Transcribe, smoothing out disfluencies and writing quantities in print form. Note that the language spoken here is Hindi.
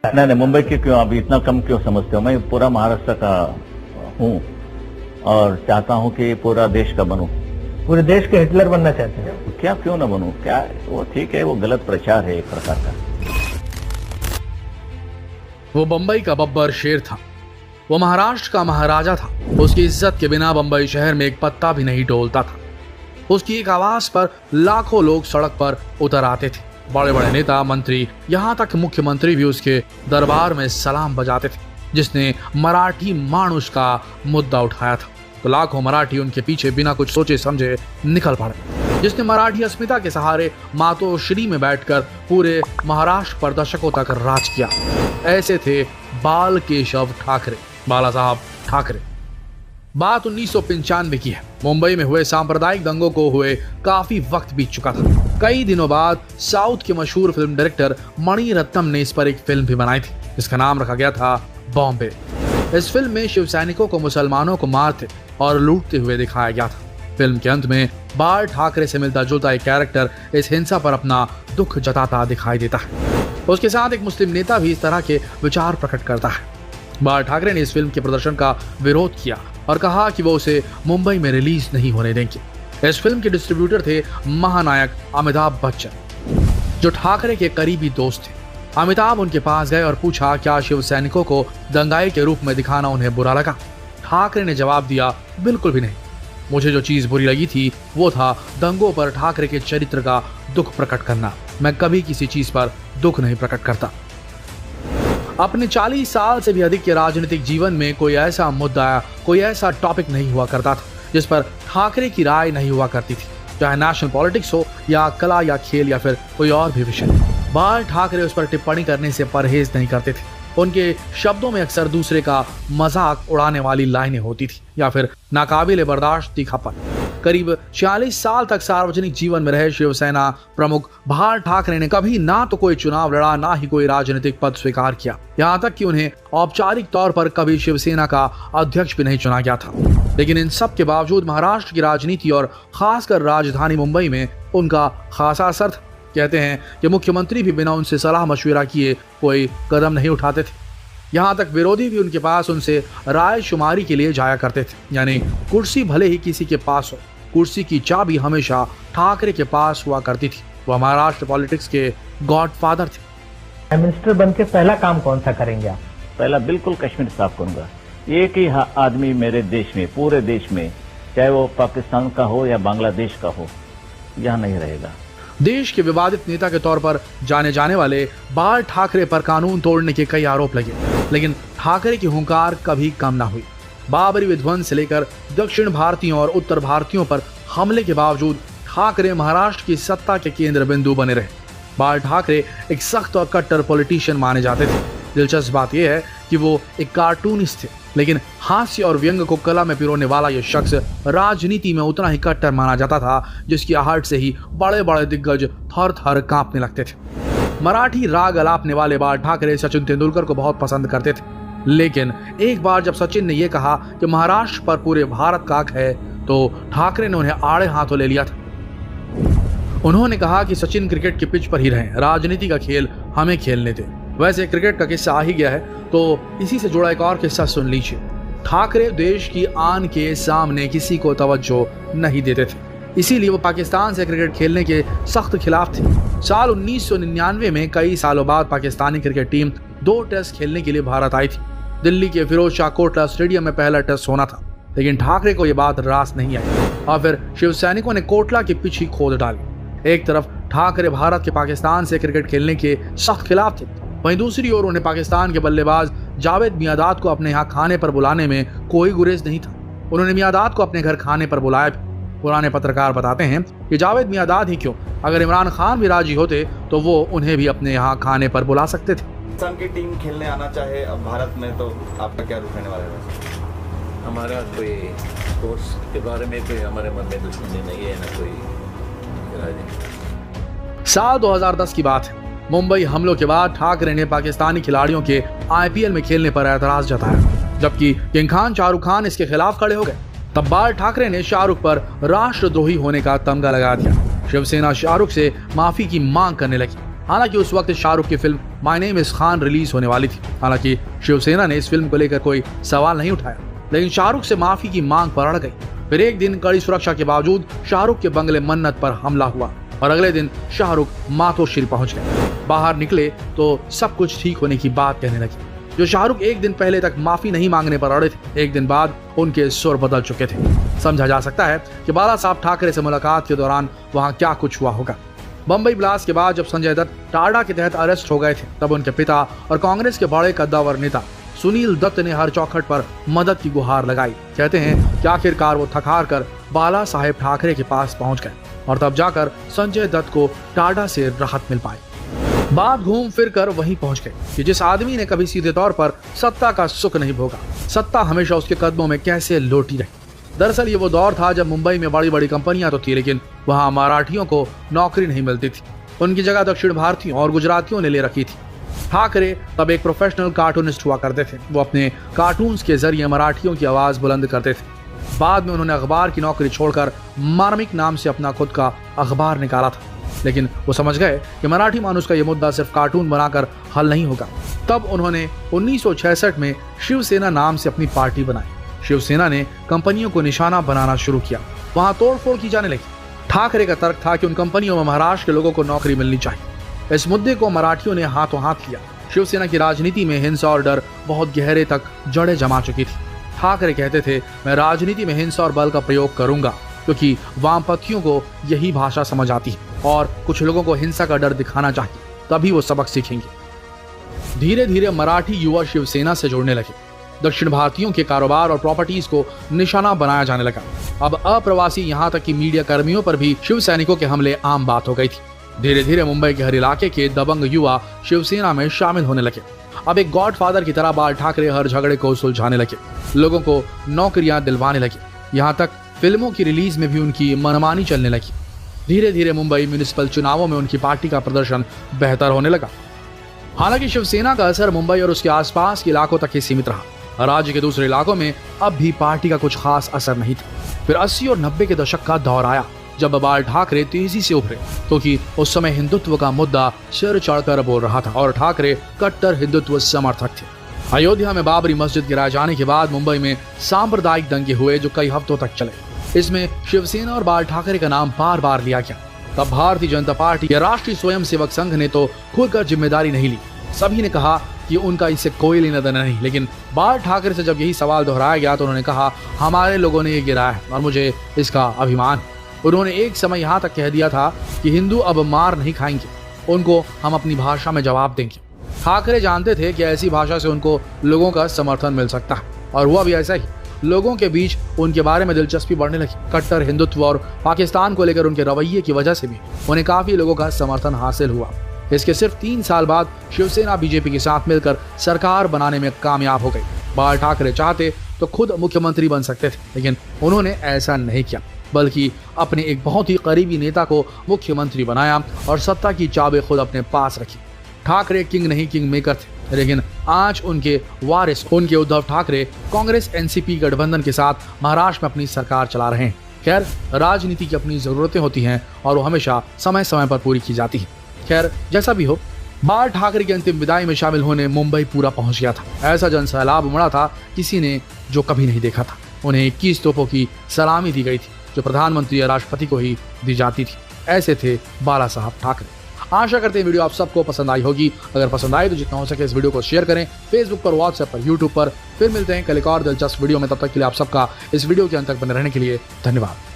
नहीं, मुंबई की क्यों आप इतना कम क्यों समझते हो? मैं पूरा महाराष्ट्र का हूँ और चाहता हूँ कि पूरा देश का बनूं। पूरे देश के हिटलर बनना चाहते हैं? क्या क्यों ना बनूं? क्या वो ठीक है, वो गलत प्रचार है एक प्रकार का। वो बंबई का बब्बर शेर था, वो महाराष्ट्र का महाराजा था। उसकी इज्जत के बिना बंबई शहर में एक पत्ता भी नहीं डोलता था। उसकी एक आवाज पर लाखों लोग सड़क पर उतर आते थे। बड़े बड़े नेता, मंत्री, यहाँ तक मुख्यमंत्री भी उसके दरबार में सलाम बजाते थे। जिसने मराठी मानुष का मुद्दा उठाया था तो लाखों मराठी उनके पीछे बिना कुछ सोचे समझे निकल पड़े। जिसने मराठी अस्मिता के सहारे मातोश्री में बैठकर पूरे महाराष्ट्र पर दशकों तक राज किया, ऐसे थे बाल केशव ठाकरे, बाला साहब ठाकरे। बात 1995 की है। मुंबई में हुए सांप्रदायिक दंगों को हुए काफी वक्त बीत चुका था। कई दिनों बाद साउथ के मशहूर फिल्म डायरेक्टर मणि रत्नम ने इस पर एक फिल्म भी बनाई थी जिसका नाम रखा गया था बॉम्बे। इस फिल्म में शिव सैनिकों को मुसलमानों को मारते और लूटते हुए दिखाया गया था। फिल्म के अंत में बाल ठाकरे से मिलता जुलता एक कैरेक्टर इस हिंसा पर अपना दुख जताता दिखाई देता है। उसके साथ एक मुस्लिम नेता भी इस तरह के विचार प्रकट करता है। बाल ठाकरे ने इस फिल्म के प्रदर्शन का विरोध किया और कहा कि वो उसे मुंबई में रिलीज नहीं होने देंगे। इस फिल्म के डिस्ट्रीब्यूटर थे महानायक अमिताभ बच्चन, जो ठाकरे के करीबी दोस्त थे। अमिताभ उनके पास गए और पूछा क्या शिव सैनिकों को दंगाई के रूप में दिखाना उन्हें बुरा लगा। ठाकरे ने जवाब दिया, बिल्कुल भी नहीं। मुझे जो चीज बुरी लगी थी वो था दंगों पर ठाकरे के चरित्र का दुख प्रकट करना। मैं कभी किसी चीज पर दुख नहीं प्रकट करता। अपने 40 साल से भी अधिक के राजनीतिक जीवन में कोई ऐसा मुद्दा, कोई ऐसा टॉपिक नहीं हुआ करता था जिस पर ठाकरे की राय नहीं हुआ करती थी, चाहे नेशनल पॉलिटिक्स हो या कला या खेल या फिर कोई और भी विषय। बाल ठाकरे उस पर टिप्पणी करने से परहेज नहीं करते थे। उनके शब्दों में अक्सर दूसरे का मजाक उड़ाने वाली लाइनें होती थी या फिर नाकाबिले बर्दाश्त तीखापन। करीब 46 साल तक सार्वजनिक जीवन में रहे शिवसेना प्रमुख बाल ठाकरे ने कभी ना तो कोई चुनाव लड़ा, ना ही कोई राजनीतिक पद स्वीकार किया। यहाँ तक कि उन्हें औपचारिक तौर पर कभी शिवसेना का अध्यक्ष भी नहीं चुना गया था। लेकिन इन सब के बावजूद महाराष्ट्र की राजनीति और खासकर राजधानी मुंबई में उनका खासा असर था। कहते हैं कि मुख्यमंत्री भी बिना उनसे सलाह मशविरा किए कोई कदम नहीं उठाते थे। यहाँ तक विरोधी भी उनके पास उनसे राय शुमारी के लिए जाया करते थे। यानी कुर्सी भले ही किसी के पास हो, कुर्सी की चाबी हमेशा ठाकरे के पास हुआ करती थी। वो महाराष्ट्र पॉलिटिक्स के गॉडफादर थे। प्राइम मिनिस्टर बनके पहला काम कौन सा करेंगे आप? पहला बिल्कुल कश्मीर साफ करूंगा। एक ही आदमी मेरे देश में, पूरे देश में, चाहे वो पाकिस्तान का हो या बांग्लादेश का हो, यहाँ नहीं रहेगा। देश के विवादित नेता के तौर पर जाने जाने वाले बाल ठाकरे पर कानून तोड़ने के कई आरोप लगे, लेकिन ठाकरे की हुंकार कभी कम ना हुई। बाबरी विध्वंस से लेकर दक्षिण भारतीयों और उत्तर भारतीयों पर हमले के बावजूद ठाकरे महाराष्ट्र की सत्ता के केंद्र बिंदु बने रहे। बाल ठाकरे एक सख्त और कट्टर पॉलिटिशियन माने जाते थे। दिलचस्प बात यह है कि वो एक कार्टूनिस्ट थे, लेकिन हास्य और व्यंग को कला में पिरोने वाला यह शख्स राजनीति में उतना ही कट्टर माना जाता था जिसकी आहट से ही बड़े बड़े दिग्गज थर थर कांपने लगते थे। मराठी राग अलापने वाले बाल ठाकरे सचिन तेंदुलकर को बहुत पसंद करते थे, लेकिन एक बार जब सचिन ने यह कहा कि महाराष्ट्र पर पूरे भारत का हक है तो ठाकरे ने उन्हें आड़े हाथों ले लिया था। उन्होंने कहा कि सचिन क्रिकेट के पिच पर ही रहें, राजनीति का खेल हमें खेलने दें। वैसे क्रिकेट का किस्सा आ ही गया है तो इसी से जुड़ा एक और किस्सा सुन लीजिए। ठाकरे देश की आन के सामने किसी को तवज्जो नहीं देते थे, इसीलिए वो पाकिस्तान से क्रिकेट खेलने के सख्त खिलाफ थे। साल 1999 में कई सालों बाद पाकिस्तानी क्रिकेट टीम 2 टेस्ट खेलने के लिए भारत आई थी। दिल्ली के फिरोज शाह कोटला स्टेडियम में पहला टेस्ट होना था, लेकिन ठाकरे को यह बात रास नहीं आई और फिर शिव सैनिकों ने कोटला की पिच ही खोद डाली। एक तरफ ठाकरे भारत के पाकिस्तान से क्रिकेट खेलने के सख्त खिलाफ थे, वहीं दूसरी ओर उन्हें पाकिस्तान के बल्लेबाज जावेद मियांदाद को अपने यहाँ खाने पर बुलाने में कोई गुरेज नहीं था। उन्होंने मियांदाद को अपने घर खाने पर बुलाया। पुराने पत्रकार बताते हैं कि जावेद मियांदाद ही क्यों, अगर इमरान खान भी राजी होते तो वो उन्हें भी अपने यहाँ खाने पर बुला सकते थे। पाकिस्तान की टीम खेलने आना चाहे अब भारत में तो आपका क्या रुख रहने वाला है? हमारा कोई स्पोर्ट्स के बारे में कोई हमारे मन में दुश्मनी नहीं है, ना कोई राजनीति। साल 2010 की बात है। मुंबई हमलों के बाद ठाकरे ने पाकिस्तानी खिलाड़ियों के आईपीएल में खेलने पर एतराज जताया, जबकि किंग खान शाहरुख खान इसके खिलाफ खड़े हो गए। तब बाल ठाकरे ने शाहरुख पर राष्ट्रद्रोही होने का तमगा लगा दिया। शिवसेना शाहरुख से माफी की मांग करने लगी। हालांकि उस वक्त शाहरुख की film my name is Khan release होने वाली थी। हालांकि शिवसेना ने इस फिल्म को लेकर कोई सवाल नहीं उठाया, लेकिन शाहरुख से माफी की मांग पर अड़ गई। फिर एक दिन कड़ी सुरक्षा के बावजूद शाहरुख के बंगले मन्नत पर हमला हुआ और अगले दिन शाहरुख मातोश्री पहुंच गए। बाहर निकले तो सब कुछ ठीक होने की बात कहने लगे। जो शाहरुख एक दिन पहले तक माफी नहीं मांगने पर अड़े थे, एक दिन बाद उनके सुर बदल चुके थे। समझा जा सकता है कि बाला साहब ठाकरे से मुलाकात के दौरान वहां क्या कुछ हुआ होगा। बंबई ब्लास्ट के बाद जब संजय दत्त टाडा के तहत अरेस्ट हो गए थे, तब उनके पिता और कांग्रेस के बड़े कद्दावर नेता सुनील दत्त ने हर चौखट पर मदद की गुहार लगाई। कहते हैं कि आखिरकार वो थक हार कर बाला साहेब ठाकरे के पास पहुंच गए और तब जाकर संजय दत्त को टाडा से राहत मिल पाई। बात घूम फिर कर वहीं पहुंच गए कि जिस आदमी ने कभी सीधे तौर पर सत्ता का सुख नहीं भोगा, सत्ता हमेशा उसके कदमों में कैसे लोटी रही। दरअसल ये वो दौर था जब मुंबई में बड़ी बड़ी कंपनियां तो थी, लेकिन वहां मराठियों को नौकरी नहीं मिलती थी। उनकी जगह दक्षिण भारतीयों और गुजरातियों ने ले रखी थी। ठाकरे तब एक प्रोफेशनल कार्टूनिस्ट हुआ करते थे। वो अपने कार्टून्स के जरिए मराठियों की आवाज बुलंद करते थे। बाद में उन्होंने अखबार की नौकरी छोड़कर मार्मिक नाम से अपना खुद का अखबार निकाला था, लेकिन वो समझ गए कि मराठी मानुष का ये मुद्दा सिर्फ कार्टून बनाकर हल नहीं होगा। तब उन्होंने 1966 में शिवसेना नाम से अपनी पार्टी बनाई। शिवसेना ने कंपनियों को निशाना बनाना शुरू किया। वहां तोड़फोड़ की जाने लगी। ठाकरे का तर्क था कि उन कंपनियों में महाराष्ट्र के लोगों को नौकरी मिलनी चाहिए। इस मुद्दे को मराठियों ने हाथों हाथ लिया। शिवसेना की राजनीति में हिंसा और डर बहुत गहरे तक जड़ें जमा चुकी थी। ठाकरे कहते थे, मैं राजनीति में हिंसा और बल का प्रयोग करूंगा क्योंकि वामपंथियों को यही भाषा समझ आती है और कुछ लोगों को हिंसा का डर दिखाना चाहिए, तभी वो सबक सीखेंगे। धीरे धीरे मराठी युवा शिवसेना से जुड़ने लगे। दक्षिण भारतीयों के कारोबार और प्रॉपर्टीज को निशाना बनाया जाने लगा। अब अप्रवासी यहाँ तक कि मीडिया कर्मियों पर भी शिव सैनिकों के हमले आम बात हो गई थी। धीरे धीरे मुंबई के हर इलाके के दबंग युवा शिवसेना में शामिल होने लगे। अब एक गॉडफादर की तरह बाल ठाकरे हर झगड़े को सुलझाने लगे, लोगों को नौकरियां दिलवाने लगे। यहाँ तक फिल्मों की रिलीज में भी उनकी मनमानी चलने लगी। धीरे धीरे मुंबई म्युनिसिपल चुनावों में उनकी पार्टी का प्रदर्शन बेहतर होने लगा। हालांकि शिवसेना का असर मुंबई और उसके आसपास के इलाकों तक ही सीमित रहा। राज्य के दूसरे इलाकों में अब भी पार्टी का कुछ खास असर नहीं था। फिर 80 और 90 के दशक का दौर आया जब बाल ठाकरे तेजी से उभरे, क्योंकि उस समय हिंदुत्व का मुद्दा सिर चढ़कर बोल रहा था और ठाकरे कट्टर हिंदुत्व समर्थक थे। अयोध्या में बाबरी मस्जिद गिराए जाने के बाद मुंबई में सांप्रदायिक दंगे हुए जो कई हफ्तों तक चले। इसमें शिवसेना और बाल ठाकरे का नाम बार बार लिया गया। तब भारतीय जनता पार्टी या राष्ट्रीय स्वयंसेवक संघ ने तो खुलकर जिम्मेदारी नहीं ली। सभी ने कहा कि उनका इससे कोई लेना देना नहीं, लेकिन बाल ठाकरे से जब यही सवाल दोहराया गया तो उन्होंने कहा, हमारे लोगों ने ये गिराया है और मुझे इसका अभिमान है। उन्होंने एक समय यहाँ तक कह दिया था कि हिंदू अब मार नहीं खाएंगे, उनको हम अपनी भाषा में जवाब देंगे। ठाकरे जानते थे कि ऐसी भाषा से उनको लोगों का समर्थन मिल सकता है और हुआ भी ऐसा ही। लोगों के बीच उनके बारे में दिलचस्पी बढ़ने लगी। कट्टर हिंदुत्व और पाकिस्तान को लेकर उनके रवैये की वजह से भी उन्हें काफी लोगों का समर्थन हासिल हुआ। इसके सिर्फ 3 साल बाद शिवसेना बीजेपी के साथ मिलकर सरकार बनाने में कामयाब हो गई। बाल ठाकरे चाहते तो खुद मुख्यमंत्री बन सकते थे, लेकिन उन्होंने ऐसा नहीं किया, बल्कि अपने एक बहुत ही करीबी नेता को मुख्यमंत्री बनाया और सत्ता की चाबी खुद अपने पास रखी। ठाकरे किंग नहीं किंग मेकर थे, लेकिन आज उनके वारिस उनके उद्धव ठाकरे कांग्रेस एनसीपी गठबंधन के साथ महाराष्ट्र में अपनी सरकार चला रहे हैं। खैर, राजनीति की अपनी जरूरतें होती हैं और वो हमेशा समय समय पर पूरी की जाती है। खैर, जैसा भी हो, बाल ठाकरे की अंतिम विदाई में शामिल होने मुंबई पूरा पहुंच गया था। ऐसा जनसैलाब उमड़ा था किसी ने जो कभी नहीं देखा था। उन्हें 21 तोपों की सलामी दी गई थी जो प्रधानमंत्री या राष्ट्रपति को ही दी जाती थी। ऐसे थे बाला साहब ठाकरे। आशा करते हैं वीडियो आप सबको पसंद आई होगी। अगर पसंद आई तो जितना हो सके इस वीडियो को शेयर करें, फेसबुक पर, व्हाट्सएप पर, यूट्यूब पर। फिर मिलते हैं कल एक और दिलचस्प वीडियो में। तब तक के लिए आप सबका इस वीडियो के अंत तक बने रहने के लिए धन्यवाद।